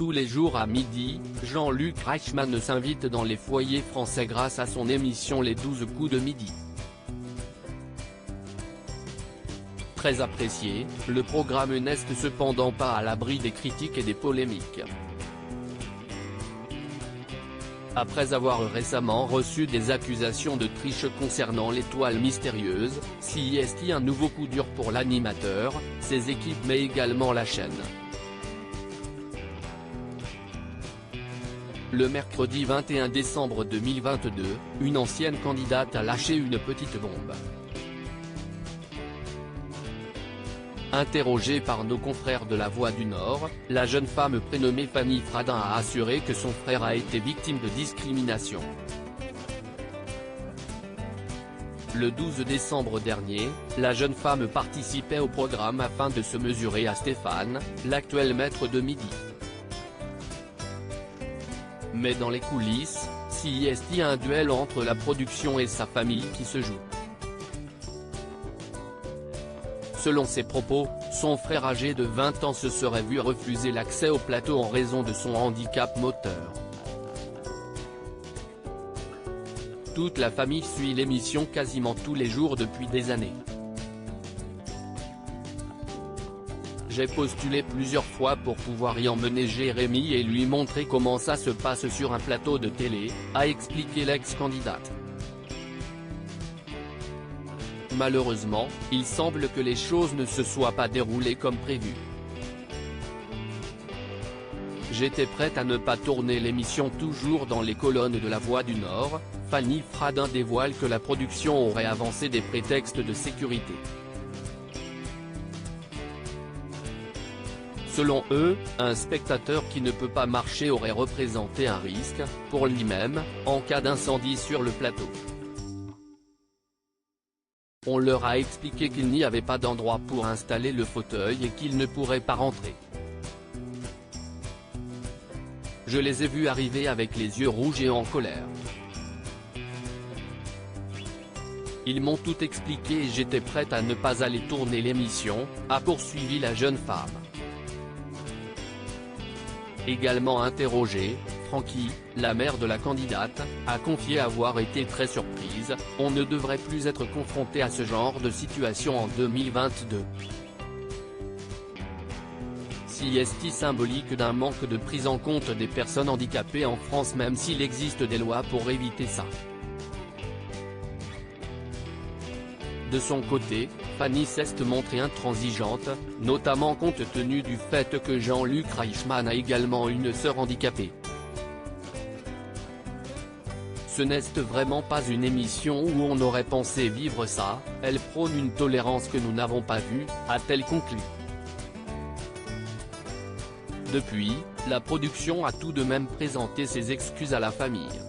Tous les jours à midi, Jean-Luc Reichmann s'invite dans les foyers français grâce à son émission Les 12 coups de midi. Très apprécié, le programme n'est cependant pas à l'abri des critiques et des polémiques. Après avoir récemment reçu des accusations de triche concernant l'étoile mystérieuse, CIST un nouveau coup dur pour l'animateur, ses équipes mais également la chaîne. Le mercredi 21 décembre 2022, une ancienne candidate a lâché une petite bombe. Interrogée par nos confrères de La Voix du Nord, la jeune femme prénommée Fanny Fradin a assuré que son frère a été victime de discrimination. Le 12 décembre dernier, la jeune femme participait au programme afin de se mesurer à Stéphane, l'actuel maître de midi. Mais dans les coulisses, CIST a un duel entre la production et sa famille qui se joue. Selon ses propos, son frère âgé de 20 ans se serait vu refuser l'accès au plateau en raison de son handicap moteur. Toute la famille suit l'émission quasiment tous les jours depuis des années. J'ai postulé plusieurs fois pour pouvoir y emmener Jérémy et lui montrer comment ça se passe sur un plateau de télé, a expliqué l'ex-candidate. Malheureusement, il semble que les choses ne se soient pas déroulées comme prévu. J'étais prête à ne pas tourner l'émission toujours dans les colonnes de La Voix du Nord, Fanny Fradin dévoile que la production aurait avancé des prétextes de sécurité. Selon eux, un spectateur qui ne peut pas marcher aurait représenté un risque, pour lui-même, en cas d'incendie sur le plateau. On leur a expliqué qu'il n'y avait pas d'endroit pour installer le fauteuil et qu'ils ne pourraient pas rentrer. Je les ai vus arriver avec les yeux rouges et en colère. Ils m'ont tout expliqué et j'étais prête à ne pas aller tourner l'émission, a poursuivi la jeune femme. Également interrogée, Francky, la mère de la candidate, a confié avoir été très surprise, on ne devrait plus être confronté à ce genre de situation en 2022. CIST symbolique d'un manque de prise en compte des personnes handicapées en France même s'il existe des lois pour éviter ça. De son côté, Fanny s'est montrée intransigeante, notamment compte tenu du fait que Jean-Luc Reichmann a également une sœur handicapée. Ce n'est vraiment pas une émission où on aurait pensé vivre ça, elle prône une tolérance que nous n'avons pas vue, a-t-elle conclu. Depuis, la production a tout de même présenté ses excuses à la famille.